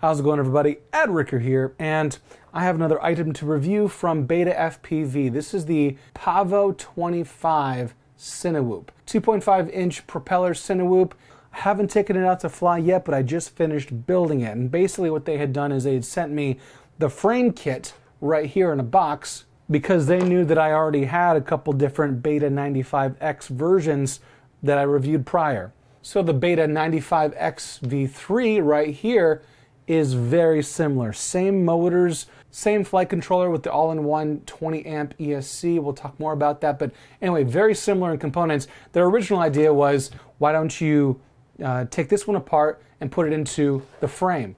How's it going, everybody? Ed Ricker here, and I have another item to review from BetaFPV. This is the Pavo25 Cinewhoop. 2.5-inch propeller Cinewhoop. I haven't taken it out to fly yet, but I just finished building it. And basically what they had done is they had sent me the frame kit right here in a box because they knew that I already had a couple different Beta 95X versions that I reviewed prior. So the Beta 95X V3 right here is very similar. Same motors, same flight controller with the all-in-one 20 amp ESC. We'll talk more about that, but anyway, very similar in components. Their original idea was, why don't you take this one apart and put it into the frame?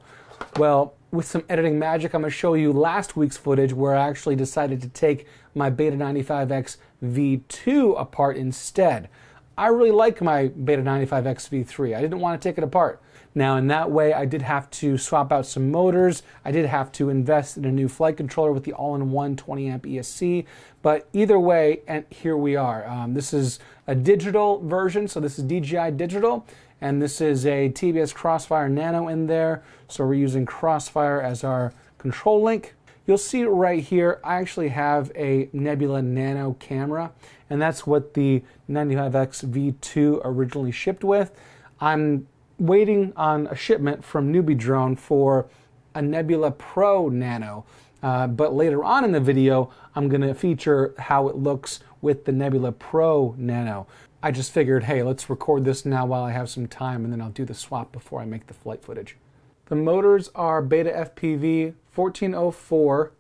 Well, with some editing magic, I'm going to show you last week's footage where I actually decided to take my Beta 95X V2 apart instead. I really like my Beta 95X V3. I didn't want to take it apart. Now, in that way, I did have to swap out some motors. I did have to invest in a new flight controller with the all-in-one 20 amp ESC. But either way, and here we are. This is a digital version, so this is DJI Digital, and this is a TBS Crossfire Nano in there. So we're using Crossfire as our control link. You'll see right here, I actually have a Nebula Nano camera, and that's what the 95X V2 originally shipped with. I'm waiting on a shipment from Newbie Drone for a Nebula Pro Nano, but later on in the video, I'm going to feature how it looks with the Nebula Pro Nano. I just figured, hey, let's record this now while I have some time, and then I'll do the swap before I make the flight footage. The motors are BetaFPV 1404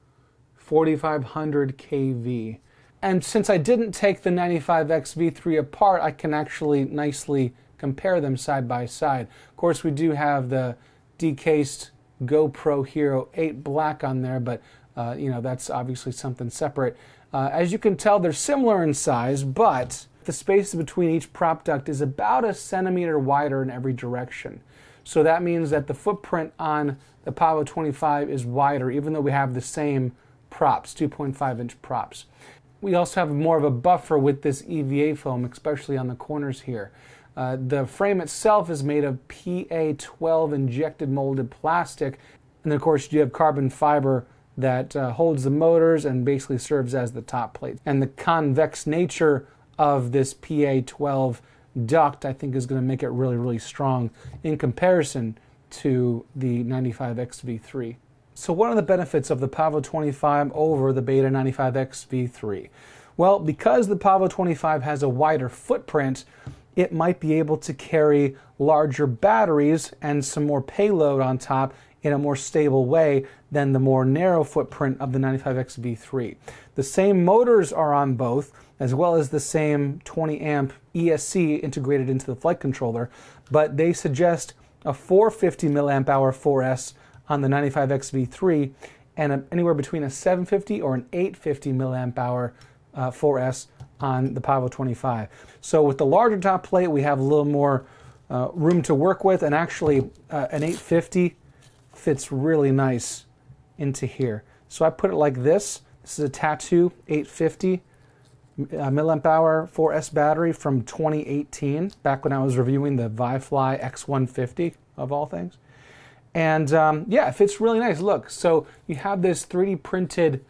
4500 kV. And since I didn't take the 95X V3 apart, I can actually nicely compare them side by side. Of course, we do have the decased GoPro Hero 8 Black on there, but that's obviously something separate. As you can tell, they're similar in size, but the space between each prop duct is about 1 centimeter wider in every direction. So that means that the footprint on the Pavo25 is wider, even though we have the same props, 2.5-inch props. We also have more of a buffer with this EVA foam, especially on the corners here. The frame itself is made of PA12 injected molded plastic, and then of course you have carbon fiber that holds the motors and basically serves as the top plate. And the convex nature of this PA12 duct, I think, is going to make it really, really strong in comparison to the 95X V3. So what are the benefits of the Pavo25 over the Beta 95X V3? Well, because the Pavo25 has a wider footprint, it might be able to carry larger batteries and some more payload on top in a more stable way than the more narrow footprint of the 95X V3. The same motors are on both, as well as the same 20 amp ESC integrated into the flight controller, but they suggest a 450 milliamp hour 4S on the 95X V3 and anywhere between a 750 or an 850 milliamp hour 4S on the Pavo25. So with the larger top plate, we have a little more room to work with, and actually an 850 fits really nice into here. So I put it like this. This is a Tattoo 850 milliamp hour 4S battery from 2018, back when I was reviewing the ViFly X150 of all things. And yeah, it fits really nice. Look, so you have this 3D printed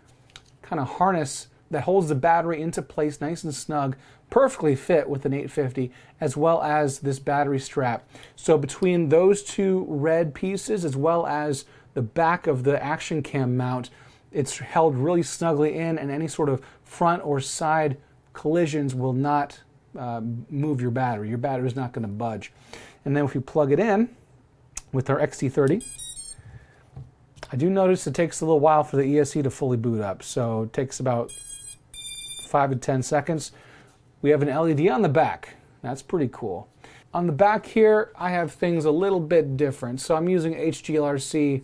kind of harness that holds the battery into place nice and snug, perfectly fit with an 850, as well as this battery strap. So between those two red pieces, as well as the back of the action cam mount, it's held really snugly in, and any sort of front or side collisions will not move your battery. Your battery is not going to budge. And then if you plug it in with our XT30, I do notice it takes a little while for the ESC to fully boot up, so it takes about 5 to 10 seconds. We have an LED on the back. That's pretty cool. On the back here, I have things a little bit different. So I'm using HGLRC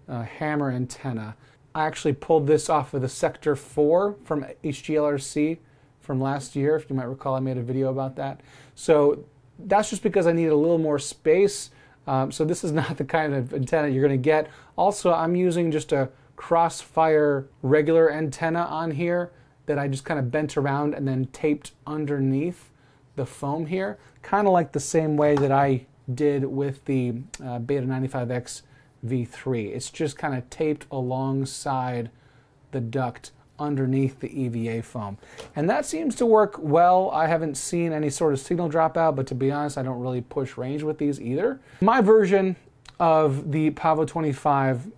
hammer antenna. I actually pulled this off of the Sector 4 from HGLRC from last year. If you might recall, I made a video about that. So that's just because I needed a little more space. So this is not the kind of antenna you're going to get. Also, I'm using just a Crossfire regular antenna on here that I just kind of bent around and then taped underneath the foam here, kind of like the same way that I did with the Beta 95X V3. It's just kind of taped alongside the duct underneath the EVA foam. And that seems to work well. I haven't seen any sort of signal dropout, but to be honest, I don't really push range with these either. My version of the Pavo25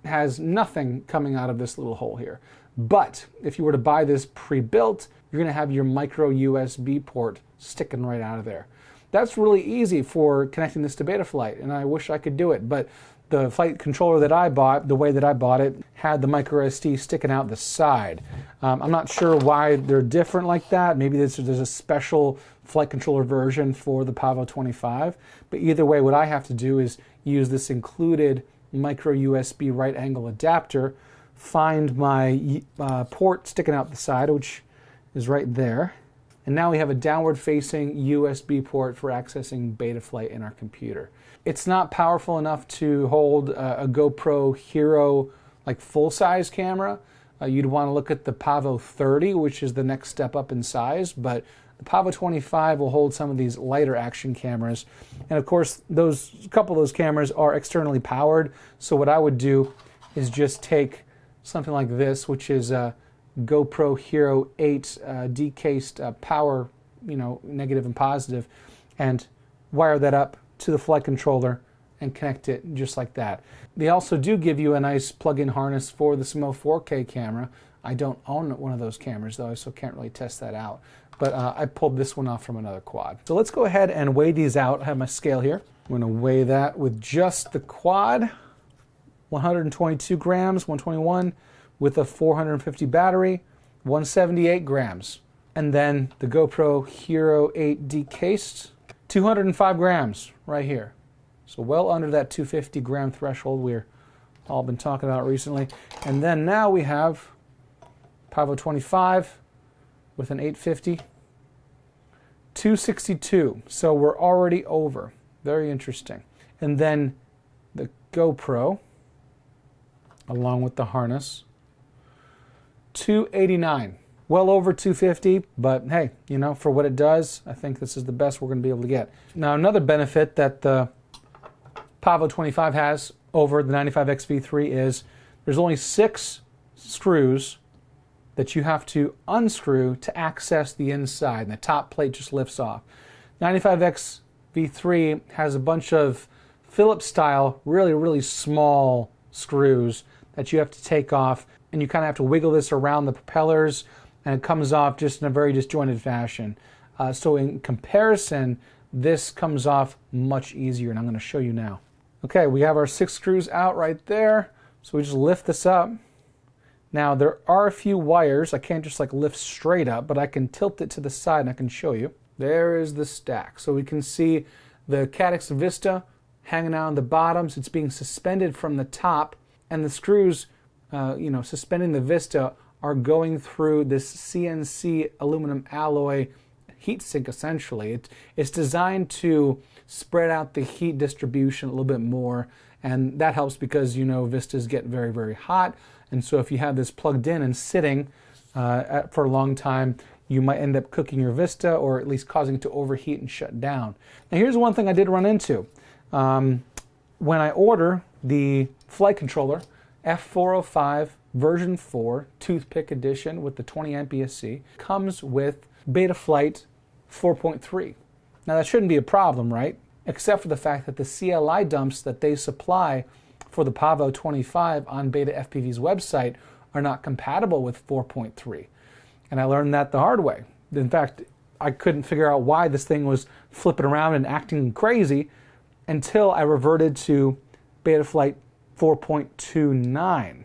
has nothing coming out of this little hole here. But if you were to buy this pre-built, you're gonna have your micro USB port sticking right out of there. That's really easy for connecting this to Betaflight, and I wish I could do it, but the flight controller that I bought, the way that I bought it, had the micro SD sticking out the side. I'm not sure why they're different like that. Maybe there's a special flight controller version for the Pavo25, but either way, what I have to do is use this included micro USB right angle adapter, find my port sticking out the side, which is right there. And now we have a downward facing USB port for accessing Betaflight in our computer. It's not powerful enough to hold a GoPro Hero like full-size camera. You'd want to look at the Pavo30, which is the next step up in size, but the Pavo25 will hold some of these lighter action cameras. And of course, a couple of those cameras are externally powered. So what I would do is just take something like this, which is a GoPro Hero 8 decased power, negative and positive, and wire that up to the flight controller and connect it just like that. They also do give you a nice plug-in harness for the Cinewhoop 4K camera. I don't own one of those cameras though, so can't really test that out. But I pulled this one off from another quad. So let's go ahead and weigh these out. I have my scale here. I'm gonna weigh that with just the quad, 122 grams, 121, with a 450 battery, 178 grams. And then the GoPro Hero 8 decased, 205 grams right here. So well under that 250 gram threshold we're all been talking about recently. And then now we have Pavo25 with an 850, 262. So we're already over. Very interesting. And then the GoPro, along with the harness, 289. Well over 250, but hey, for what it does, I think this is the best we're going to be able to get. Now, another benefit that the Pavo25 has over the 95X V3 is there's only 6 screws that you have to unscrew to access the inside, and the top plate just lifts off. 95X V3 has a bunch of Phillips style, really, really small screws that you have to take off, and you kind of have to wiggle this around the propellers, and it comes off just in a very disjointed fashion. So in comparison, this comes off much easier, and I'm going to show you now. Okay, we have our 6 screws out right there, so we just lift this up. Now there are a few wires. I can't just like lift straight up, but I can tilt it to the side and I can show you. There is the stack. So we can see the Caddx Vista hanging out on the bottom, so it's being suspended from the top, and the screws suspending the Vista are going through this CNC aluminum alloy heat sink essentially. It's designed to spread out the heat distribution a little bit more, and that helps because Vistas get very, very hot, and so if you have this plugged in and sitting for a long time, you might end up cooking your Vista or at least causing it to overheat and shut down. Now here's one thing I did run into. When I order the flight controller, F405 version 4 toothpick edition with the 20 amp ESC, comes with Betaflight 4.3. Now that shouldn't be a problem, right? Except for the fact that the CLI dumps that they supply for the Pavo25 on BetaFPV's website are not compatible with 4.3. And I learned that the hard way. In fact, I couldn't figure out why this thing was flipping around and acting crazy until I reverted to Betaflight 4.29.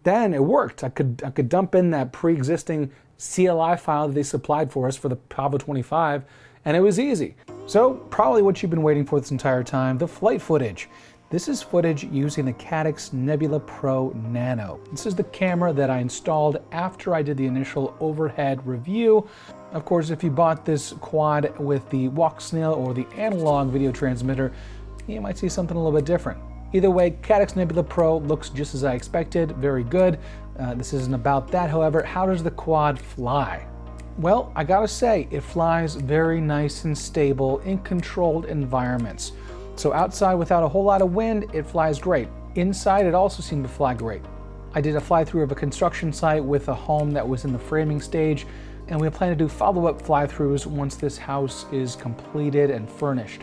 Then it worked. I could dump in that pre-existing CLI file that they supplied for us for the Pavo25, and it was easy. So probably what you've been waiting for this entire time, the flight footage. This is footage using the Caddx Nebula Pro Nano. This is the camera that I installed after I did the initial overhead review. Of course, if you bought this quad with the walk snail or the analog video transmitter, you might see something a little bit different. Either way, Caddx Nebula Pro looks just as I expected, very good. This isn't about that, however. How does the quad fly? Well, I gotta say, it flies very nice and stable in controlled environments. So outside without a whole lot of wind, it flies great. Inside, it also seemed to fly great. I did a fly-through of a construction site with a home that was in the framing stage, and we plan to do follow-up fly-throughs once this house is completed and furnished.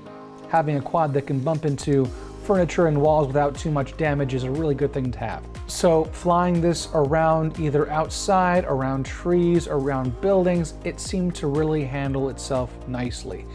Having a quad that can bump into furniture and walls without too much damage is a really good thing to have. So flying this around either outside, around trees, around buildings, it seemed to really handle itself nicely.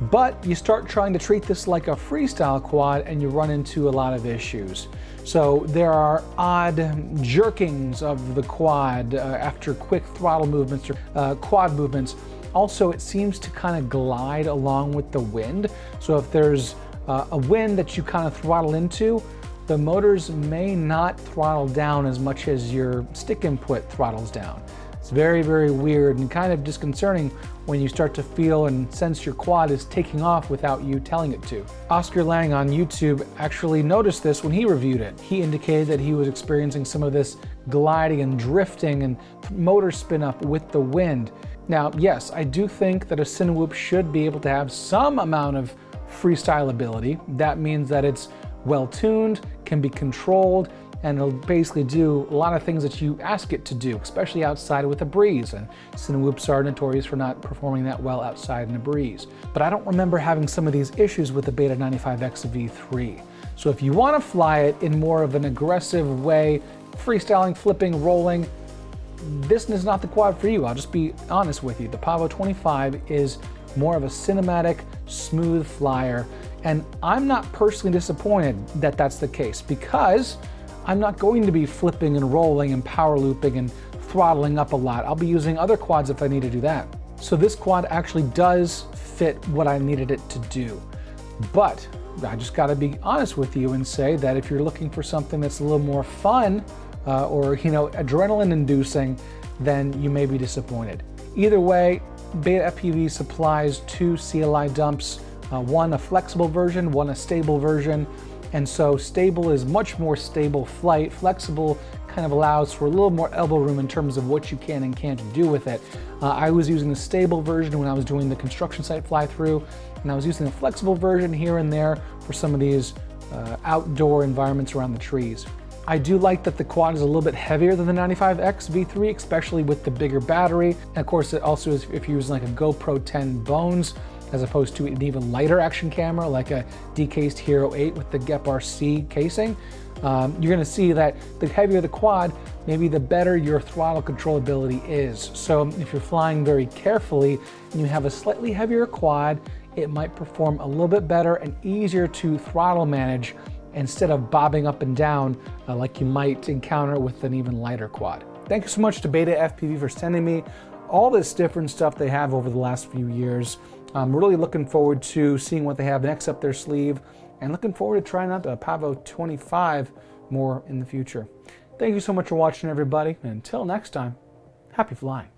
But you start trying to treat this like a freestyle quad and you run into a lot of issues. So there are odd jerkings of the quad after quick throttle movements or quad movements. Also, it seems to kind of glide along with the wind. So if there's a wind that you kind of throttle into, the motors may not throttle down as much as your stick input throttles down. It's very, very weird and kind of disconcerting when you start to feel and sense your quad is taking off without you telling it to. Oscar Lang on YouTube actually noticed this when he reviewed it. He indicated that he was experiencing some of this gliding and drifting and motor spin up with the wind. Now, yes, I do think that a Cinewhoop should be able to have some amount of freestyle ability. That means that it's well tuned, can be controlled, and it'll basically do a lot of things that you ask it to do, especially outside with a breeze. And Cinewhoops are notorious for not performing that well outside in a breeze. But I don't remember having some of these issues with the Beta95X V3. So if you want to fly it in more of an aggressive way, freestyling, flipping, rolling, this is not the quad for you. I'll just be honest with you. The Pavo25 is more of a cinematic, smooth flyer. And I'm not personally disappointed that that's the case, because I'm not going to be flipping and rolling and power looping and throttling up a lot. I'll be using other quads if I need to do that. So this quad actually does fit what I needed it to do. But I just gotta be honest with you and say that if you're looking for something that's a little more fun or adrenaline inducing, then you may be disappointed. Either way, BetaFPV supplies 2 CLI dumps, one a flexible version, one a stable version. And so stable is much more stable flight. Flexible kind of allows for a little more elbow room in terms of what you can and can't do with it. I was using the stable version when I was doing the construction site fly through, and I was using the flexible version here and there for some of these outdoor environments around the trees. I do like that the quad is a little bit heavier than the 95X V3, especially with the bigger battery. And of course, it also is if you're using like a GoPro 10 Bones, as opposed to an even lighter action camera like a decased Hero 8 with the GEP RC casing. You're gonna see that the heavier the quad, maybe the better your throttle controllability is. So if you're flying very carefully and you have a slightly heavier quad, it might perform a little bit better and easier to throttle manage instead of bobbing up and down like you might encounter with an even lighter quad. Thank you so much to BetaFPV for sending me all this different stuff they have over the last few years. I'm really looking forward to seeing what they have next up their sleeve, and looking forward to trying out the Pavo25 more in the future. Thank you so much for watching, everybody, and until next time, happy flying.